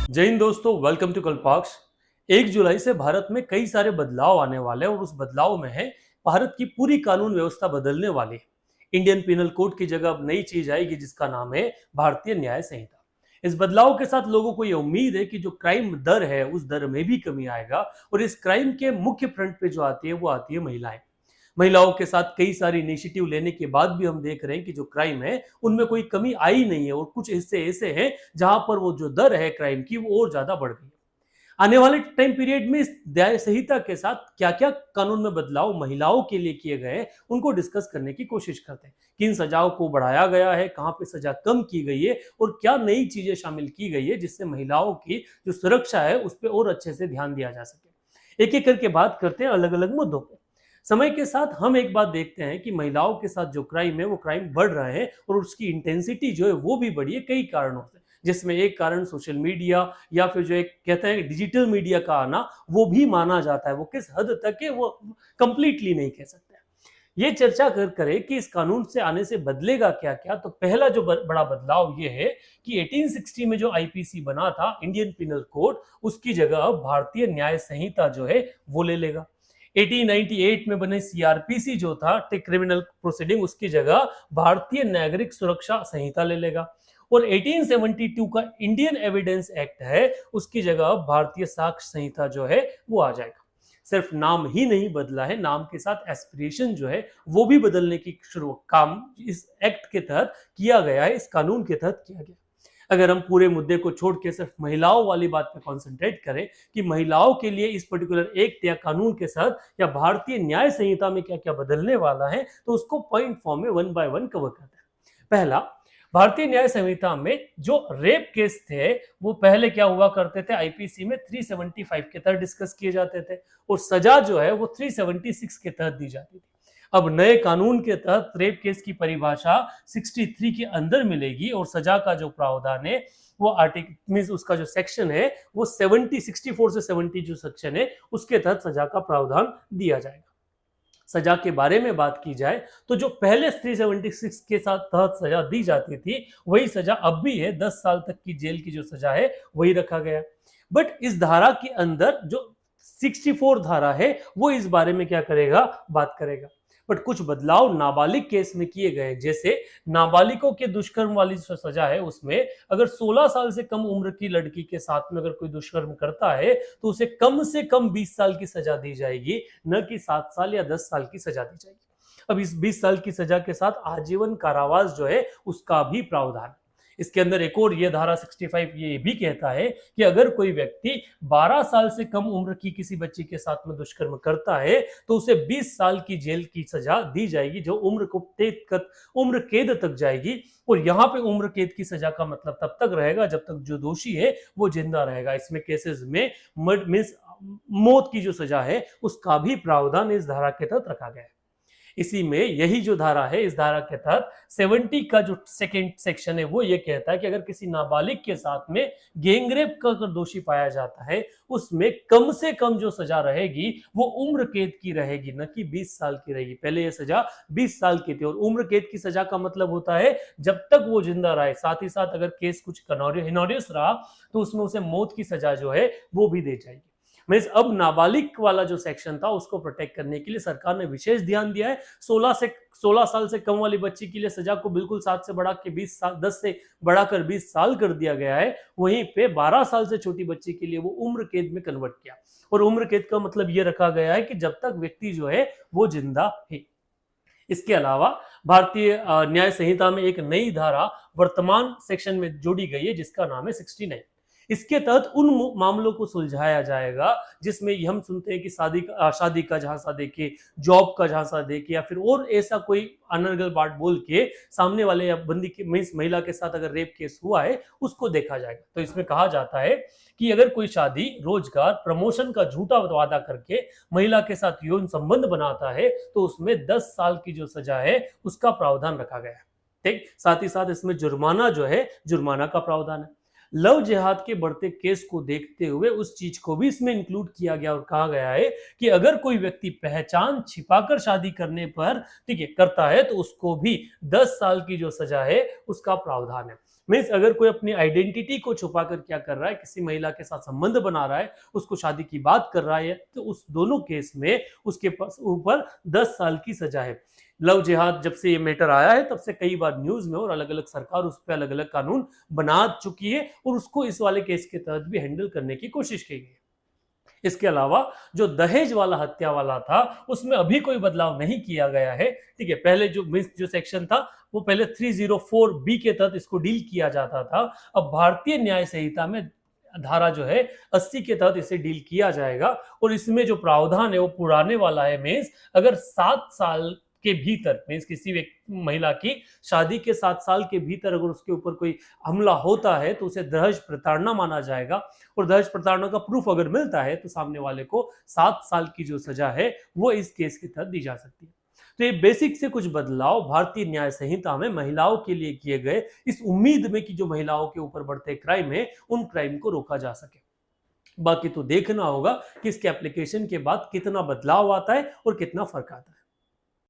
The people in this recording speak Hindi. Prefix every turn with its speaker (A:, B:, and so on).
A: जय हिंद दोस्तों, वेलकम टू कल्पाक्स। 1 जुलाई से भारत में कई सारे बदलाव आने वाले हैं और उस बदलाव में है भारत की पूरी कानून व्यवस्था बदलने वाली है। इंडियन पिनल कोड की जगह अब नई चीज आएगी जिसका नाम है भारतीय न्याय संहिता। इस बदलाव के साथ लोगों को यह उम्मीद है कि जो क्राइम दर है उस दर में भी कमी आएगा और इस क्राइम के मुख्य फ्रंट पे जो आती है वो आती है महिलाएं। महिलाओं के साथ कई सारी इनिशिएटिव लेने के बाद भी हम देख रहे हैं कि जो क्राइम है उनमें कोई कमी आई नहीं है और कुछ हिस्से ऐसे हैं जहां पर वो जो दर है क्राइम की वो और ज्यादा बढ़ गई है। आने वाले टाइम पीरियड में इस न्याय संहिता के साथ क्या क्या कानून में बदलाव महिलाओं के लिए किए गए हैं उनको डिस्कस करने की कोशिश करते हैं। किन सजाओं को बढ़ाया गया है, कहां पे सजा कम की गई है और क्या नई चीजें शामिल की गई है जिससे महिलाओं की जो सुरक्षा है उस पर और अच्छे से ध्यान दिया जा सके। एक एक करके बात करते हैं अलग अलग मुद्दों पर। समय के साथ हम एक बात देखते हैं कि महिलाओं के साथ जो क्राइम है वो क्राइम बढ़ रहे हैं और उसकी इंटेंसिटी जो है वो भी बढ़ी है कई कारणों से, जिसमें एक कारण सोशल मीडिया या फिर जो एक कहते हैं डिजिटल मीडिया का आना वो भी माना जाता है। वो किस हद तक है वो कंप्लीटली नहीं कह सकते। ये चर्चा करें कि इस कानून से आने से बदलेगा क्या क्या, तो पहला जो बड़ा बदलाव ये है कि 1860 में जो आईपीसी बना था इंडियन पिनल कोड उसकी जगह भारतीय न्याय संहिता जो है वो ले लेगा। 1898 में बने सीआरपीसी जो था क्रिमिनल प्रोसीडिंग उसकी जगह भारतीय नागरिक सुरक्षा संहिता ले लेगा और 1872 का इंडियन एविडेंस एक्ट है उसकी जगह भारतीय साक्ष्य संहिता जो है वो आ जाएगा। सिर्फ नाम ही नहीं बदला है, नाम के साथ एस्पिरेशन जो है वो भी बदलने की शुरू काम इस एक्ट के तहत किया गया है, इस कानून के तहत किया गया। अगर हम पूरे मुद्दे को छोड़ के सिर्फ महिलाओं वाली बात पे कंसंट्रेट करें कि महिलाओं के लिए इस पर्टिकुलर एक्ट या कानून के साथ या भारतीय न्याय संहिता में क्या क्या बदलने वाला है, तो उसको पॉइंट फॉर्म में 1 बाय 1 कवर करते हैं। पहला, भारतीय न्याय संहिता में जो रेप केस थे वो पहले क्या हुआ करते थे, आईपीसी में 375 के तहत डिस्कस किए जाते थे और सजा जो है वो 376 के तहत दी जाती थी। अब नए कानून के तहत रेप केस की परिभाषा 63 के अंदर मिलेगी और सजा का जो प्रावधान है वो आर्टिकल मींस उसका जो सेक्शन है वो 64 से 70 जो सेक्शन है उसके तहत सजा का प्रावधान दिया जाएगा। सजा के बारे में बात की जाए तो जो पहले 376 के साथ तहत सजा दी जाती थी वही सजा अब भी है, 10 साल तक की जेल की जो सजा है वही रखा गया। बट इस धारा के अंदर जो 64 धारा है वो इस बारे में क्या करेगा, बात करेगा। बट कुछ बदलाव नाबालिग केस में किए गए, जैसे नाबालिगों के दुष्कर्म वाली जो सजा है उसमें अगर 16 साल से कम उम्र की लड़की के साथ में अगर कोई दुष्कर्म करता है तो उसे कम से कम 20 साल की सजा दी जाएगी, न कि 7 साल या 10 साल की सजा दी जाएगी। अब इस 20 साल की सजा के साथ आजीवन कारावास जो है उसका भी प्रावधान। इसके अंदर एक और ये धारा 65 ये भी कहता है कि अगर कोई व्यक्ति 12 साल से कम उम्र की किसी बच्ची के साथ में दुष्कर्म करता है तो उसे 20 साल की जेल की सजा दी जाएगी, जो उम्र कैद तक जाएगी। और यहाँ पे उम्र कैद की सजा का मतलब तब तक रहेगा जब तक जो दोषी है वो जिंदा रहेगा। इसमें केसेस में मौत की जो सजा है उसका भी प्रावधान इस धारा के तहत रखा गया है। इसी में यही जो धारा है, इस धारा के तहत 70 का जो सेकंड सेक्शन है वो ये कहता है कि अगर किसी नाबालिग के साथ में गैंगरेप का अगर दोषी पाया जाता है उसमें कम से कम जो सजा रहेगी वो उम्र कैद की रहेगी, न कि 20 साल की रहेगी। पहले ये सजा 20 साल की थी और उम्र कैद की सजा का मतलब होता है जब तक वो जिंदा रहे। साथ ही साथ अगर केस कुछ हिनोरियस रहा तो उसमें उसे मौत की सजा जो है वो भी दी जाएगी। मींस अब नाबालिग वाला जो सेक्शन था उसको प्रोटेक्ट करने के लिए सरकार ने विशेष ध्यान दिया है। 16 साल से कम वाली बच्ची के लिए सजा को बिल्कुल 7 से बढ़ा के 20 साल, 10 से बढ़ाकर 20 साल कर दिया गया है। वहीं पे 12 साल से छोटी बच्ची के लिए वो उम्र कैद में कन्वर्ट किया और उम्र कैद का मतलब ये रखा गया है कि जब तक व्यक्ति जो है वो जिंदा है। इसके अलावा भारतीय न्याय संहिता में एक नई धारा वर्तमान सेक्शन में जोड़ी गई है जिसका नाम है 69। इसके तहत उन मामलों को सुलझाया जाएगा जिसमें हम सुनते हैं कि शादी का झांसा देके, जॉब का झांसा देके या फिर और ऐसा कोई अनर्गल बात बोल के सामने वाले या बंदी की महिला के साथ अगर रेप केस हुआ है उसको देखा जाएगा। तो इसमें कहा जाता है कि अगर कोई शादी, रोजगार, प्रमोशन का झूठा वादा करके महिला के साथ यौन संबंध बनाता है तो उसमें 10 साल की जो सजा है उसका प्रावधान रखा गया है। ठीक, साथ ही साथ इसमें जुर्माना जो है, जुर्माना का प्रावधान है। लव जिहाद के बढ़ते केस को देखते हुए उस चीज को भी इसमें इंक्लूड किया गया और कहा गया है कि अगर कोई व्यक्ति पहचान छिपाकर शादी करने पर ठीक है करता है तो उसको भी 10 साल की जो सजा है उसका प्रावधान है। मीन्स अगर कोई अपनी आइडेंटिटी को छुपा कर क्या कर रहा है, किसी महिला के साथ संबंध बना रहा है, उसको शादी की बात कर रहा है, तो उस दोनों केस में उसके पास ऊपर 10 साल की सजा है। लव जिहाद जब से ये मैटर आया है तब से कई बार न्यूज में और अलग अलग सरकार उस पर अलग अलग कानून बना चुकी है और उसको इस वाले केस के तहत भी हैंडल करने की कोशिश की गई है। इसके अलावा जो दहेज वाला हत्या वाला था उसमें अभी कोई बदलाव नहीं किया गया है। ठीक है, पहले जो सेक्शन था वो पहले 304 बी के तहत इसको डील किया जाता था। अब भारतीय न्याय संहिता में धारा जो है 80 के तहत इसे डील किया जाएगा और इसमें जो प्रावधान है वो पुराने वाला है। मीन्स अगर 7 साल के भीतर, मीन्स किसी महिला की शादी के 7 साल के भीतर अगर उसके ऊपर कोई हमला होता है तो उसे दहेज प्रताड़ना माना जाएगा और दहेज प्रताड़ना का प्रूफ अगर मिलता है तो सामने वाले को 7 साल की जो सजा है वो इस केस के तहत दी जा सकती है। तो ये बेसिक से कुछ बदलाव भारतीय न्याय संहिता में महिलाओं के लिए किए गए, इस उम्मीद में कि जो महिलाओं के ऊपर बढ़ते क्राइम है उन क्राइम को रोका जा सके। बाकी तो देखना होगा कि इसके एप्लीकेशन के बाद कितना बदलाव आता है और कितना फर्क आता है।